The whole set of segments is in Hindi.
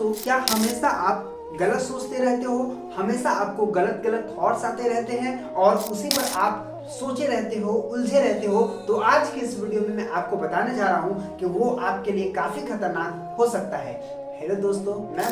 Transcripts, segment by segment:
दोस्तों, क्या हमेशा आप गलत सोचते रहते हो? हमेशा आपको गलत गलत थॉट्स आते रहते हैं और उसी पर आप सोचे रहते हो, उलझे रहते हो? तो आज की इस वीडियो में मैं आपको बताने जा रहा हूं कि वो आपके लिए काफी खतरनाक हो सकता है। हेलो दोस्तों, मैं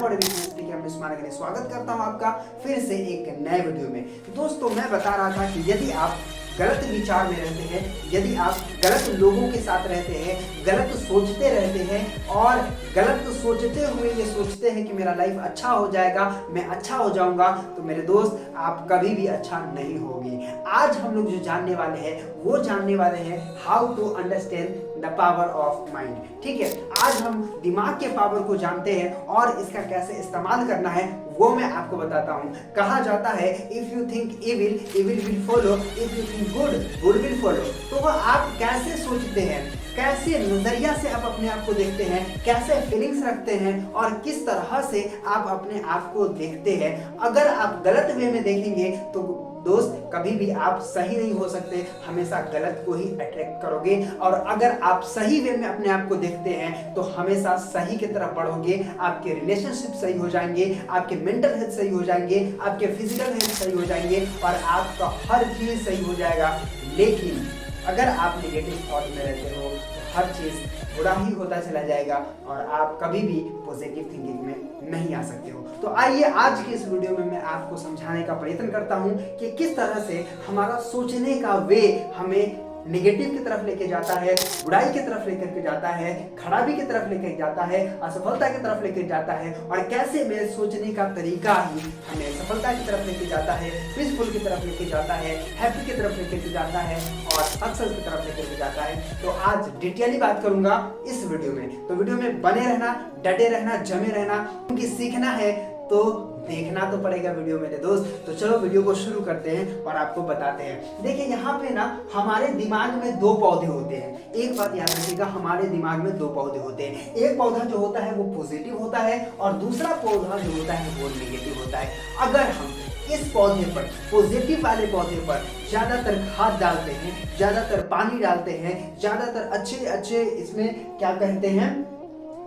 स्वागत करता हूं आपका फिर से एक नए वीडियो में। दोस्तों, मैं बता रहा था कि यदि आप गलत विचार में रहते हैं, यदि आप गलत लोगों के साथ रहते हैं, गलत सोचते रहते हैं और गलत सोचते हुए ये सोचते हैं कि मेरा लाइफ अच्छा हो जाएगा, मैं अच्छा हो जाऊंगा, तो मेरे दोस्त आप कभी भी अच्छा नहीं होगे। आज हम लोग जो जानने वाले हैं वो जानने वाले हैं how to understand the power of mind. ठीक है, आज हम दिमाग के पावर को जानते हैं और इसका कैसे इस्तेमाल करना है वो मैं आपको बताता हूं। कहा जाता है if you think evil, evil will follow, if you think good, good will follow. तो वो आप कैसे सोचते हैं, कैसे नजरिया से आप अपने आप को देखते हैं, कैसे फीलिंग्स रखते हैं और किस तरह से आप अपने आप को देखते हैं। अगर आप गलत वे में देखेंगे तो दोस्त कभी भी आप सही नहीं हो सकते, हमेशा गलत को ही अट्रैक्ट करोगे। और अगर आप सही वे में अपने आप को देखते हैं तो हमेशा सही की तरफ बढ़ोगे, आपके रिलेशनशिप सही हो जाएंगे, आपके मेंटल हेल्थ सही हो जाएंगे, आपके फिजिकल हेल्थ सही हो जाएंगे और आपका हर चीज सही हो जाएगा। लेकिन अगर आप नेगेटिव थॉट में रहते हो तो हर चीज बुरा ही होता चला जाएगा और आप कभी भी पॉजिटिव थिंकिंग में नहीं आ सकते हो। तो आइए आज की इस वीडियो में मैं आपको समझाने का प्रयत्न करता हूं कि किस तरह से हमारा सोचने का वे हमें नेगेटिव की तरफ लेके जाता है, बुराई की तरफ लेकर के जाता है, खराबी की तरफ लेकर जाता है, असफलता की तरफ लेकर जाता है और कैसे मेरे सोचने का तरीका ही हमें सफलता की तरफ लेके जाता है, पीसफुल की तरफ लेके जाता है, हैप्पी की तरफ लेकर जाता है और सक्सेस की तरफ लेकर जाता है। तो आज डिटेयली बात करूंगा इस वीडियो में, तो वीडियो में बने रहना, डटे रहना, जमे रहना, क्योंकि सीखना है तो देखना तो पड़ेगा वीडियो मेरे दोस्त। तो चलो वीडियो को शुरू करते हैं और आपको बताते हैं। देखिए यहाँ पे ना हमारे दिमाग में दो पौधे होते हैं। एक बात याद रखिएगा, हमारे दिमाग में दो पौधे होते हैं। एक पौधा जो होता है वो पॉजिटिव होता है और दूसरा पौधा जो होता है वो नेगेटिव होता है। अगर हम इस पौधे पर, पॉजिटिव वाले पौधे पर ज्यादातर खाद डालते हैं, ज्यादातर पानी डालते हैं, ज्यादातर अच्छे इसमें क्या कहते हैं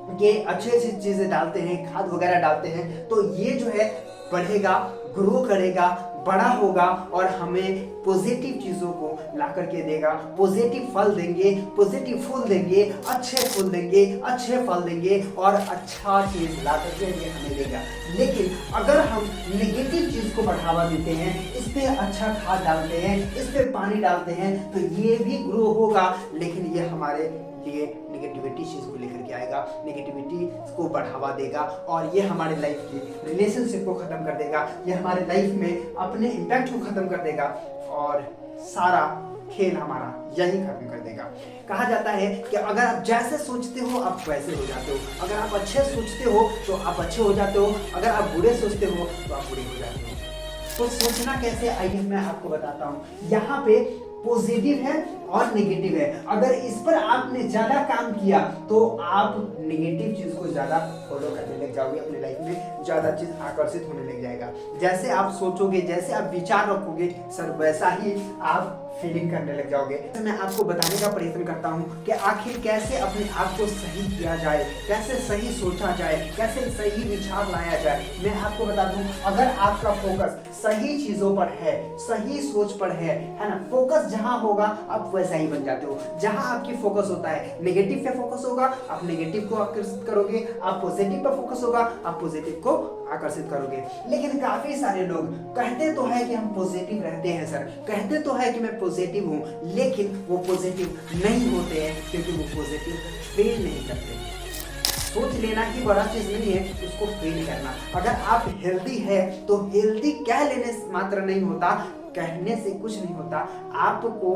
कि अच्छी चीजें डालते हैं, खाद वगैरह डालते हैं, तो ये जो है बढ़ेगा, ग्रो करेगा, बड़ा होगा और हमें पॉजिटिव चीजों को ला करके देगा, पॉजिटिव फल देंगे, पॉजिटिव फूल देंगे, अच्छे फूल देंगे, अच्छे फल देंगे और अच्छा चीज ला करके ये हमें देगा। लेकिन अगर हम नेगेटिव चीज को बढ़ावा देते हैं, इस पे अच्छा खाद डालते हैं, इस पे पानी डालते हैं, तो ये भी ग्रो होगा लेकिन ये हमारे लिए नेगेटिविटी चीज को लेकर के आएगा, नेगेटिविटी को बढ़ावा देगा और ये हमारे लाइफ की रिलेशनशिप को खत्म कर देगा, ये हमारे लाइफ में अपने इम्पैक्ट को खत्म कर देगा और सारा खेल हमारा यही खत्म कर देगा। कहा जाता है कि अगर आप जैसे सोचते हो आप वैसे हो जाते हो, अगर आप अच्छे सोचते हो तो आप अच्छे हो जाते हो, अगर आप बुरे सोचते हो तो आप बुरे हो जाते हो। तो सोचना कैसे, आइए मैं आपको बताता हूँ। यहाँ पे पॉजिटिव है और नेगेटिव है। अगर इस पर आपने ज्यादा काम किया तो आप नेगेटिव चीज को ज्यादा फॉलो करने लग जाओगे, अपने लाइफ में ज्यादा चीज आकर्षित होने लग जाएगा। जैसे आप सोचोगे, जैसे आप विचार रखोगे सर, वैसा ही आप फीलिंग करने लग जाओगे। तो मैं आपको बताने का प्रयत्न करता हूँ कि आखिर कैसे अपने आप को सही किया जाए, कैसे सही सोचा जाए, कैसे सही विचार लाया जाए। मैं आपको बता दूं, अगर आपका फोकस सही चीजों पर है, सही सोच पर है ना, फोकस जहां होगा आप वैसा ही बन जाते हो। जहां आपकी फोकस होता है, नेगेटिव पे फोकस होगा आप नेगेटिव को आकर्षित करोगे, आप पॉजिटिव पे फोकस होगा आप पॉजिटिव को आकर्षित करोगे। लेकिन काफी सारे लोग कहते तो है कि हम पॉजिटिव रहते हैं सर, कहते तो है कि मैं पॉजिटिव हूं, लेकिन वो पॉजिटिव नहीं होते हैं क्योंकि वो पॉजिटिव फील नहीं करते। सोच लेना ही बड़ा चीज नहीं है, उसको फील करना। अगर आप हेल्दी है तो हेल्दी कह लेने मात्र नहीं होता, कहने से कुछ नहीं होता, आपको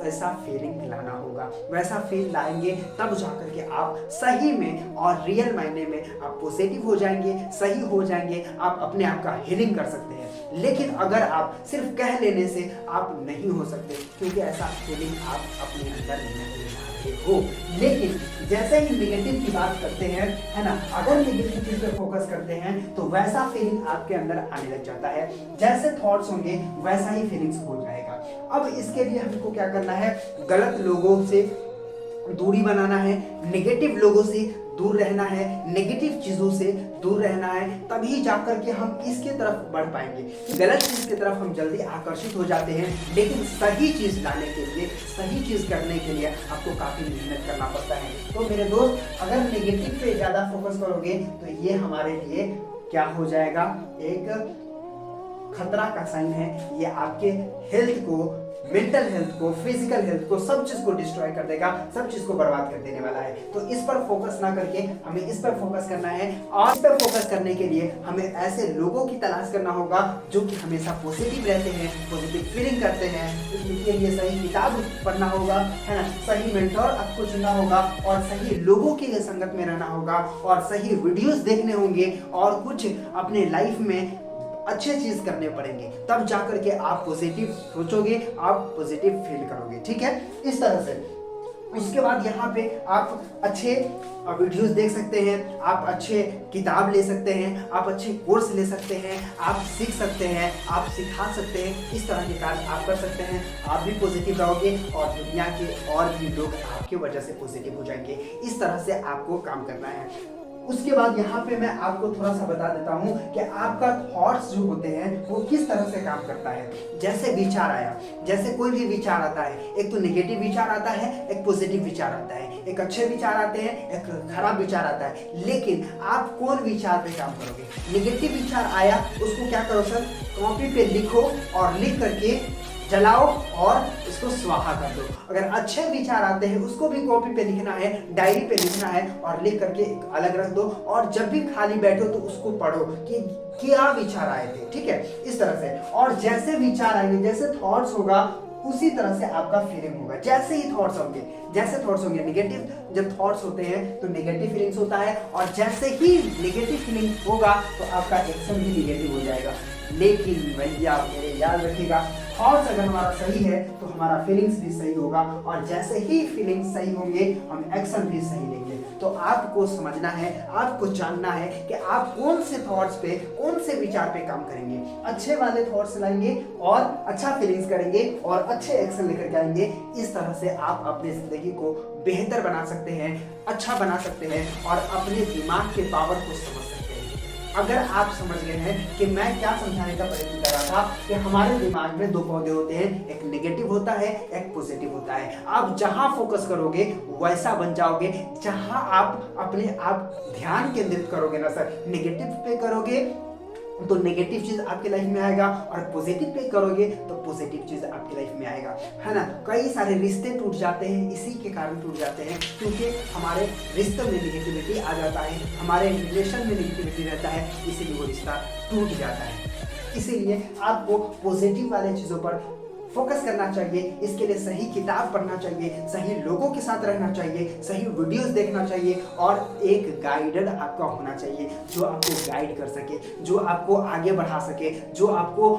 ऐसा फीलिंग लाना होगा। वैसा फील लाएंगे तब जाकर के आप सही में और रियल मायने में आप पॉजिटिव हो जाएंगे, सही हो जाएंगे, आप अपने आप का हीलिंग कर सकते हैं। लेकिन अगर आप सिर्फ कह लेने से आप नहीं हो सकते, क्योंकि ऐसा फीलिंग आप अपने अंदर नहीं हो। लेकिन जैसे ही नेगेटिव की बात करते हैं, है ना, अगर नेगेटिव चीज पे फोकस करते हैं तो वैसा फीलिंग आपके अंदर आने लग जाता है। जैसे थॉट्स होंगे वैसा ही फीलिंग्स हो जाएगा। अब इसके लिए हमको क्या करना है, गलत लोगों से दूरी बनाना है, नेगेटिव लोगों से दूर रहना है, नेगेटिव चीज़ों से दूर रहना है, तभी जाकर के हम इसके तरफ बढ़ पाएंगे। गलत चीज़ की तरफ हम जल्दी आकर्षित हो जाते हैं, लेकिन सही चीज़ लाने के लिए, सही चीज़ करने के लिए आपको काफ़ी मेहनत करना पड़ता है। तो मेरे दोस्त, अगर नेगेटिव पे ज़्यादा फोकस करोगे तो ये हमारे लिए क्या हो जाएगा, एक खतरा का साइन है। ये आपके हेल्थ को, मेंटल हेल्थ को, फिजिकल हेल्थ को, सब चीज को डिस्ट्रॉय कर देगा, सब चीज को बर्बाद कर देने वाला है। तो इस पर फोकस ना करके हमें इस पर फोकस करना है, और इस पर फोकस करने के लिए हमें ऐसे लोगों की तलाश करना होगा जो कि हमेशा पॉजिटिव रहते हैं, पॉजिटिव फीलिंग करते हैं। इसके लिए सही किताब पढ़ना होगा, है ना, सही मेंटोर आपको चुनना होगा, और सही लोगों की संगत में रहना होगा, और सही वीडियोस देखने होंगे, और कुछ अपने लाइफ में अच्छे चीज करने पड़ेंगे, तब जाकर के आप पॉजिटिव सोचोगे, आप पॉजिटिव फील करोगे। ठीक है, इस तरह से। उसके बाद यहाँ पे आप अच्छे वीडियोस देख सकते हैं, आप अच्छे किताब ले सकते हैं, आप अच्छे कोर्स ले सकते हैं, आप सीख सकते हैं, आप सिखा सकते हैं। इस तरह के कार्य आप कर सकते हैं, आप भी पॉजिटिव रहोगे और दुनिया के और भी लोग आपकी वजह से पॉजिटिव हो जाएंगे। इस तरह से आपको काम करना है। उसके बाद यहाँ पे मैं आपको थोड़ा सा बता देता हूँ कि आपका थॉट्स जो होते हैं वो किस तरह से काम करता है। जैसे विचार आया, जैसे कोई भी विचार आता है, एक तो नेगेटिव विचार आता है, एक पॉजिटिव विचार आता है, एक अच्छे विचार आते हैं, एक खराब विचार आता है। लेकिन आप कौन विचार पे काम करोगे? नेगेटिव विचार आया, उसको क्या करो सर, कॉपी पे लिखो और लिख करके जलाओ और इसको स्वाहा कर दो। अगर अच्छे विचार आते हैं उसको भी कॉपी पे लिखना है, डायरी पे लिखना है और लिख करके अलग रख दो, और जब भी खाली बैठो तो उसको पढ़ो कि क्या विचार आए थे। ठीक है, इस तरह से। और जैसे विचार आएंगे, जैसे थॉट्स होगा, उसी तरह से आपका फीलिंग होगा। जैसे ही थॉट्स होंगे, जैसे थॉट्स होंगे नेगेटिव, जब थॉट्स होते हैं तो नेगेटिव फीलिंग्स होता है, और जैसे ही नेगेटिव फीलिंग होगा तो आपका एक्शन भी नेगेटिव हो जाएगा। लेकिन भैया मेरे याद रखिएगा, थॉट्स अगर हमारा सही है तो हमारा फीलिंग्स भी सही होगा, और जैसे ही फीलिंग्स सही होंगे हम एक्शन भी सही लेंगे। तो आपको समझना है, आपको जानना है कि आप कौन से थॉट्स पे, कौन से विचार पे काम करेंगे। अच्छे वाले थॉट्स लाएंगे और अच्छा फीलिंग्स करेंगे और अच्छे एक्शन लेकर के आएंगे। इस तरह से आप अपनी जिंदगी को बेहतर बना सकते हैं, अच्छा बना सकते हैं, और अपने दिमाग के पावर को समझ सकते हैं। अगर आप समझ गए हैं कि मैं क्या समझाने का प्रयत्न कर रहा था, कि हमारे दिमाग में दो पौधे होते हैं, एक नेगेटिव होता है, एक पॉजिटिव होता है। आप जहां फोकस करोगे वैसा बन जाओगे। जहां आप अपने आप ध्यान केंद्रित करोगे ना सर, नेगेटिव पे करोगे तो नेगेटिव चीज आपकी लाइफ में आएगा, और पॉजिटिव पे करोगे तो पॉजिटिव चीज आपकी लाइफ में आएगा, है ना। कई सारे रिश्ते टूट जाते हैं, इसी के कारण टूट जाते हैं, क्योंकि हमारे रिश्ते में नेगेटिविटी आ जाता है, हमारे रिलेशन में नेगेटिविटी रहता है, इसीलिए वो रिश्ता टूट जाता है। इसीलिए आपको पॉजिटिव वाले चीजों पर फोकस करना चाहिए। इसके लिए सही किताब पढ़ना चाहिए, सही लोगों के साथ रहना चाहिए, सही वीडियोस देखना चाहिए, और एक गाइडर आपका होना चाहिए जो आपको गाइड कर सके, जो आपको आगे बढ़ा सके, जो आपको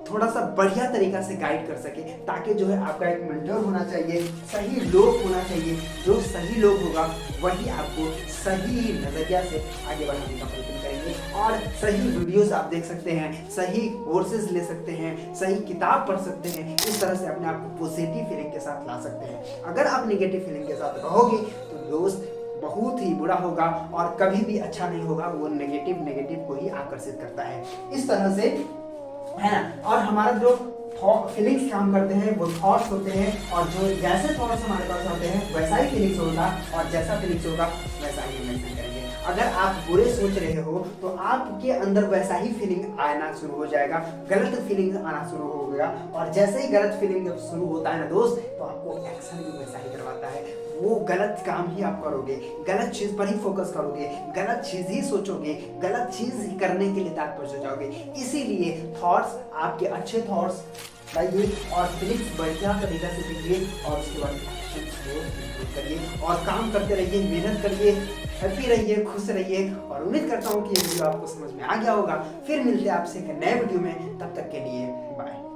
थोड़ा सा बढ़िया तरीका से गाइड कर सके। ताकि जो है आपका एक मेंटर होना चाहिए, सही लोग होना चाहिए। जो सही लोग होगा वही आपको सही नजरिया से आगे बढ़ाने का प्रयत्न करेंगे, और सही वीडियोस आप देख सकते हैं, सही कोर्सेज ले सकते हैं, सही किताब पढ़ सकते हैं। इस तरह से अपने आप को पॉजिटिव फीलिंग के साथ ला सकते हैं। अगर आप नेगेटिव फीलिंग के साथ रहोगे तो दोस्त बहुत ही बुरा होगा, और कभी भी अच्छा नहीं होगा। वो नेगेटिव को ही आकर्षित करता है। इस तरह से, है ना। और हमारा जो फीलिंग्स काम करते हैं वो थॉट्स होते हैं, और जो जैसे थॉट्स हमारे पास होते हैं वैसा ही फीलिंग्स होगा, और जैसा फीलिंग्स होगा वैसा ही हम एक्शन करेंगे। अगर आप बुरे सोच रहे हो तो आपके अंदर वैसा ही फीलिंग आना शुरू हो जाएगा, गलत फीलिंग आना शुरू हो गया, और जैसे ही गलत फीलिंग जब शुरू होता है ना दोस्त, तो आपको एक्शन भी वैसा ही करवाता है। वो गलत काम ही आप करोगे, गलत चीज पर ही फोकस करोगे, गलत चीज ही सोचोगे, गलत चीज ही करने के लिए तत्पर हो जाओगे। इसीलिए थॉट्स, आपके अच्छे थॉट्स लाइए और फीलिंग्स बढ़िया तरीका से कीजिए, और उसके बाद एक्शंस को इम्प्रूव करिए और काम करते रहिए, मेहनत करिए, हैप्पी रहिए, खुश रहिए। और उम्मीद करता हूँ कि ये वीडियो आपको समझ में आ गया होगा। फिर मिलते हैं आपसे एक नए वीडियो में, तब तक के लिए बाय।